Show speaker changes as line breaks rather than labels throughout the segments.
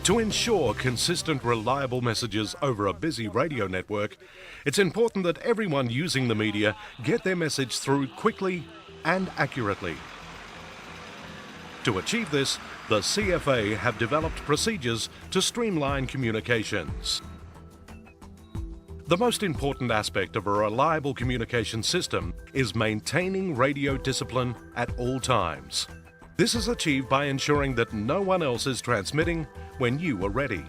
To ensure consistent, reliable messages over a busy radio network, it's important that everyone using the media get their message through quickly and accurately. To achieve this, the CFA have developed procedures to streamline communications. The most important aspect of a reliable communication system is maintaining radio discipline at all times. This is achieved by ensuring that no one else is transmitting when you are ready.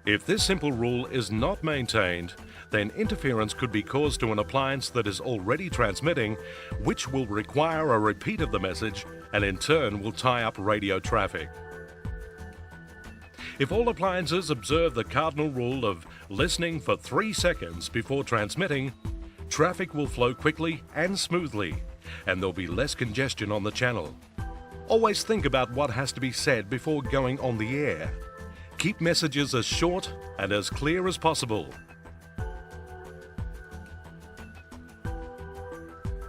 If this simple rule is not maintained, then interference could be caused to an appliance that is already transmitting, which will require a repeat of the message and in turn will tie up radio traffic. If all appliances observe the cardinal rule of listening for 3 seconds before transmitting, traffic will flow quickly and smoothly, and there'll be less congestion on the channel. Always think about what has to be said before going on the air. Keep messages as short and as clear as possible.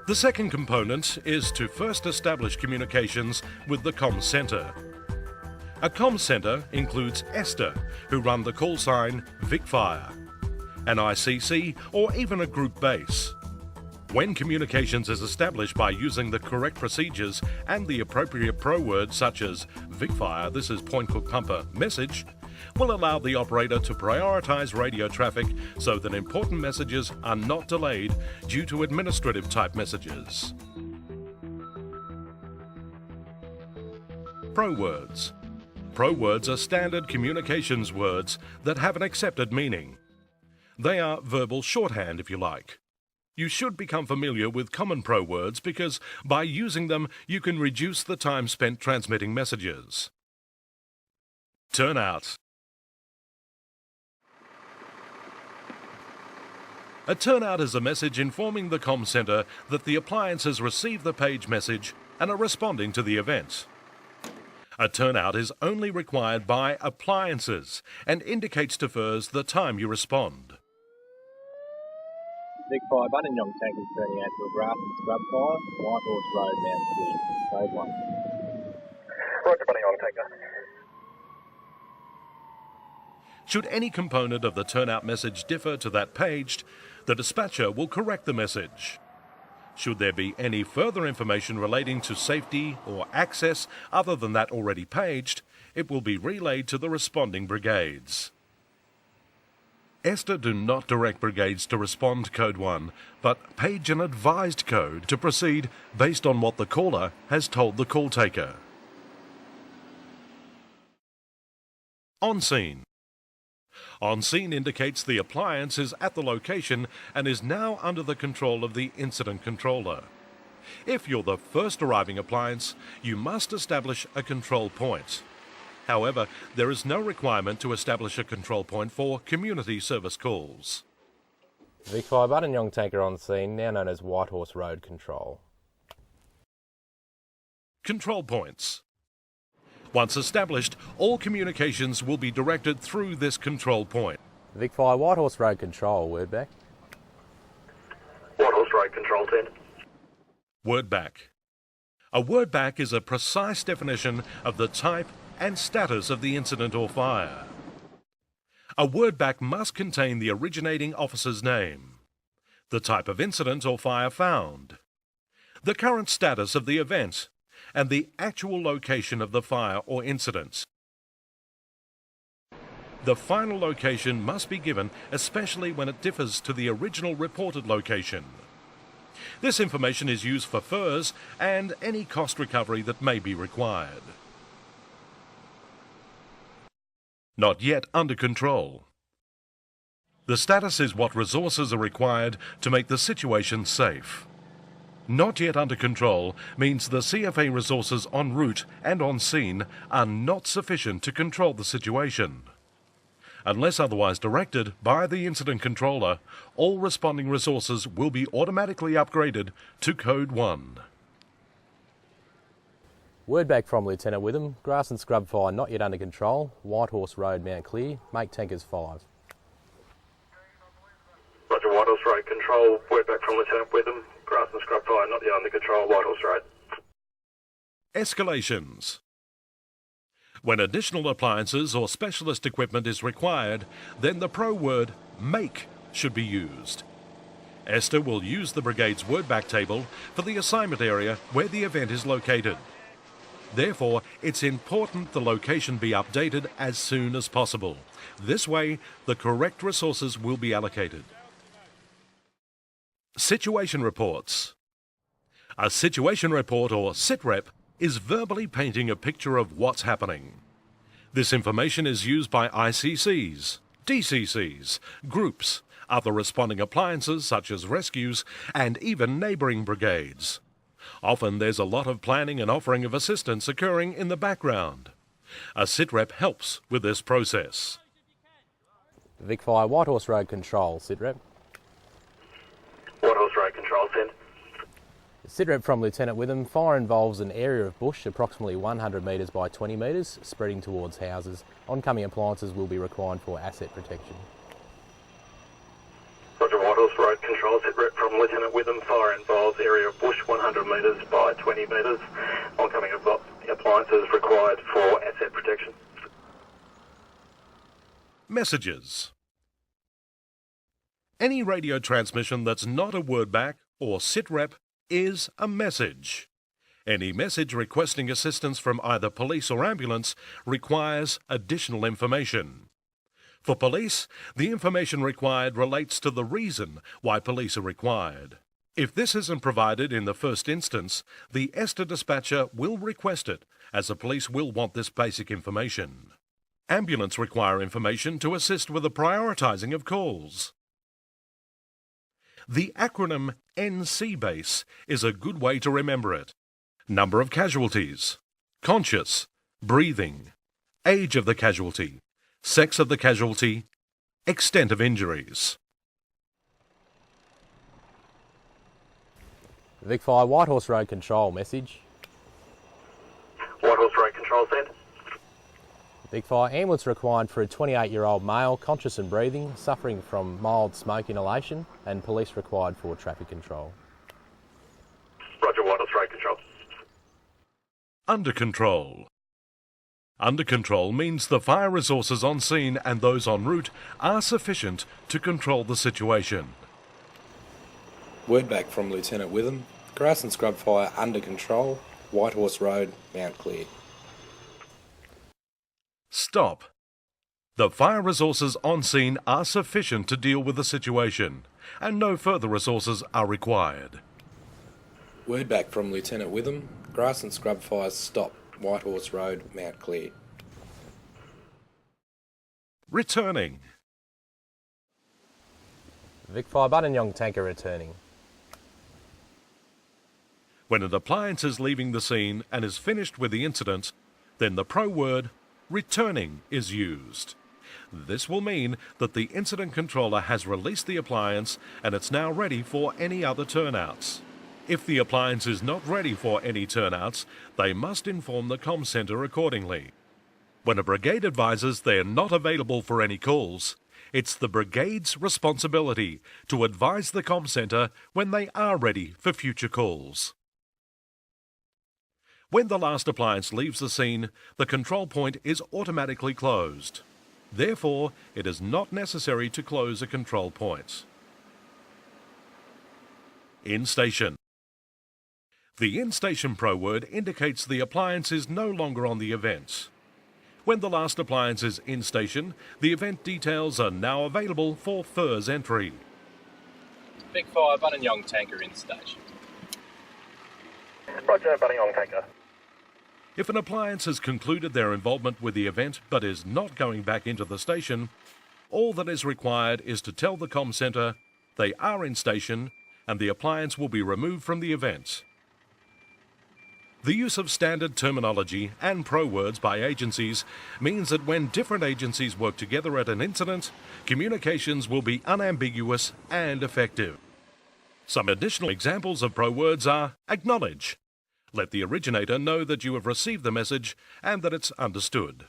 The second component is to first establish communications with the comm centre. A comm centre includes ESTA, who run the call sign VicFire, an ICC or even a group base. When communications is established by using the correct procedures and the appropriate pro words such as VicFire, this is Point Cook Pumper message, will allow the operator to prioritise radio traffic so that important messages are not delayed due to administrative type messages. Pro words. Pro words are standard communications words that have an accepted meaning. They are verbal shorthand, if you like. You should become familiar with common pro words because by using them you can reduce the time spent transmitting messages. Turnout. A turnout is a message informing the comm centre that the appliance has received the page message and are responding to the event. A turnout is only required by appliances and indicates to FIRS the time you respond.
VicFire button, young tankers turning out to a grass and scrub fire, White Horse Road, Mount Clear, Code 1.
Roger, button, young tanker.
Should any component of the turnout message differ to that paged, the dispatcher will correct the message. Should there be any further information relating to safety or access other than that already paged, it will be relayed to the responding brigades. ESTA do not direct brigades to respond Code 1, but page an advised code to proceed based on what the caller has told the call taker. On scene. On scene indicates the appliance is at the location and is now under the control of the incident controller. If you're the first arriving appliance, you must establish a control point. However, there is no requirement to establish a control point for community service calls.
VicFire button, young tanker on scene, now known as White Horse Road Control.
Control points. Once established, all communications will be directed through this control point.
VicFire White Horse Road Control, word back.
White Horse Road Control 10.
Word back. A word back is a precise definition of the type and status of the incident or fire. A word back must contain the originating officer's name, the type of incident or fire found, the current status of the event, and the actual location of the fire or incident. The final location must be given, especially when it differs to the original reported location. This information is used for FIRS and any cost recovery that may be required. Not yet under control. The status is what resources are required to make the situation safe. Not yet under control means the CFA resources en route and on scene are not sufficient to control the situation. Unless otherwise directed by the incident controller, all responding resources will be automatically upgraded to Code 1.
Word back from Lieutenant Witham, grass and scrub fire not yet under control, White Horse Road, Mount Clear, make tankers 5.
Roger, White Horse Road Control, word back from Lieutenant Witham, grass and scrub fire not yet under control, White Horse Road.
Escalations. When additional appliances or specialist equipment is required, then the pro word make should be used. Esther will use the brigade's wordback table for the assignment area where the event is located. Therefore, it's important the location be updated as soon as possible. This way, the correct resources will be allocated. Situation reports. A situation report, or SITREP, is verbally painting a picture of what's happening. This information is used by ICCs, DCCs, groups, other responding appliances such as rescues, and even neighbouring brigades. Often there's a lot of planning and offering of assistance occurring in the background. A SITREP helps with this process.
Vic Fire Whitehorse Road Control, SITREP.
Whitehorse Road Control, send.
SITREP from Lieutenant Witham. Fire involves an area of bush approximately 100 metres by 20 metres, spreading towards houses. Oncoming appliances will be required for asset protection.
Roger, Whitehorse Road Control, SITREP from Lieutenant Witham. Fire involves area of bush 100 metres by 20 metres. Oncoming appliances required for asset protection.
Messages. Any radio transmission that's not a wordback or SITREP is a message. Any message requesting assistance from either police or ambulance requires additional information. For police, the information required relates to the reason why police are required. If this isn't provided in the first instance, the ESTA dispatcher will request it, as the police will want this basic information. Ambulance require information to assist with the prioritising of calls. The acronym NC-BASE is a good way to remember it. Number of casualties, conscious, breathing, age of the casualty, sex of the casualty, extent of injuries.
Vic Fire Whitehorse Road Control message.
Whitehorse Road Control, send.
Vic Fire ambulance required for a 28-year-old male conscious and breathing, suffering from mild smoke inhalation, and police required for traffic control.
Roger, Whitehorse Road Control.
Under control. Under control means the fire resources on scene and those en route are sufficient to control the situation.
Word back from Lieutenant Witham. Grass and scrub fire under control. Whitehorse Road, Mount Clear.
Stop. The fire resources on scene are sufficient to deal with the situation, and no further resources are required.
Word back from Lieutenant Witham. Grass and scrub fires stop. Whitehorse Road, Mount Clear.
Returning.
Vic Fire Buninyong tanker returning.
When an appliance is leaving the scene and is finished with the incident, then the pro word returning is used. This will mean that the incident controller has released the appliance and it's now ready for any other turnouts. If the appliance is not ready for any turnouts, they must inform the comm centre accordingly. When a brigade advises they are not available for any calls, it's the brigade's responsibility to advise the comm centre when they are ready for future calls. When the last appliance leaves the scene, the control point is automatically closed. Therefore, it is not necessary to close a control point. In station. The in-station pro word indicates the appliance is no longer on the event. When the last appliance is in station, the event details are now available for FIRS entry.
Vic Fire Buninyong tanker in station.
Roger, Buninyong tanker.
If an appliance has concluded their involvement with the event but is not going back into the station, all that is required is to tell the comm centre they are in station and the appliance will be removed from the event. The use of standard terminology and pro words by agencies means that when different agencies work together at an incident, communications will be unambiguous and effective. Some additional examples of pro words are acknowledge. Let the originator know that you have received the message and that it's understood.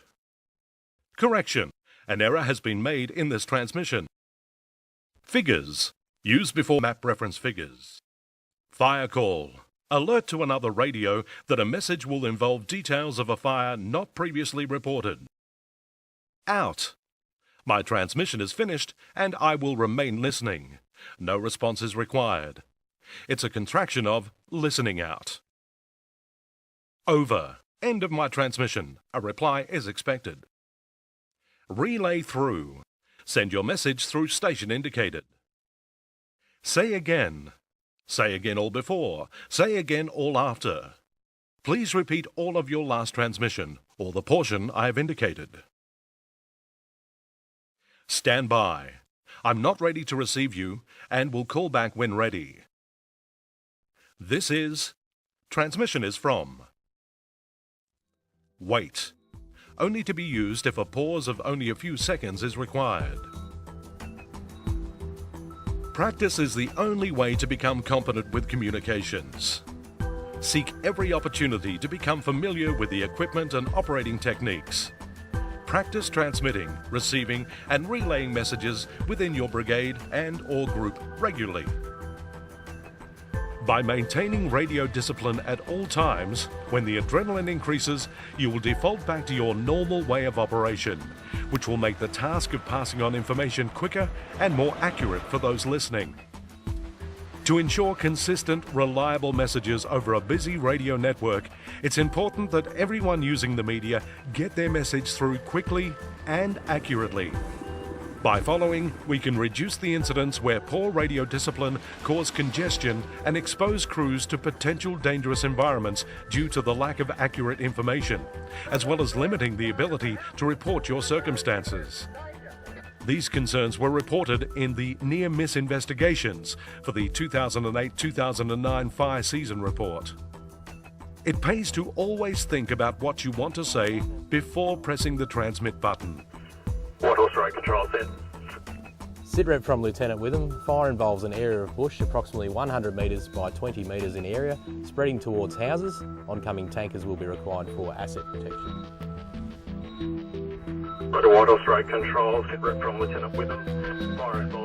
Correction. An error has been made in this transmission. Figures. Use before map reference figures. Fire call. Alert to another radio that a message will involve details of a fire not previously reported. Out. My transmission is finished and I will remain listening. No response is required. It's a contraction of listening out. Over. End of my transmission. A reply is expected. Relay through. Send your message through station indicated. Say again. Say again all before. Say again all after. Please repeat all of your last transmission, or the portion I have indicated. Stand by. I'm not ready to receive you, and will call back when ready. This is... Transmission is from... Wait. Only to be used if a pause of only a few seconds is required. Practice is the only way to become competent with communications. Seek every opportunity to become familiar with the equipment and operating techniques. Practice transmitting, receiving, and relaying messages within your brigade and/or group regularly. By maintaining radio discipline at all times, when the adrenaline increases, you will default back to your normal way of operation, which will make the task of passing on information quicker and more accurate for those listening. To ensure consistent, reliable messages over a busy radio network, it's important that everyone using the media get their message through quickly and accurately. By following, we can reduce the incidents where poor radio discipline cause congestion and expose crews to potential dangerous environments due to the lack of accurate information, as well as limiting the ability to report your circumstances. These concerns were reported in the near-miss investigations for the 2008-2009 fire season report. It pays to always think about what you want to say before pressing the transmit button.
White Horse Road Control set.
Sitrep from Lieutenant Witham. Fire involves an area of bush approximately 100 metres by 20 metres in area, spreading towards houses. Oncoming tankers will be required for asset protection.
Roger, White Horse Road Control, Sitrep from Lieutenant Witham. Fire involves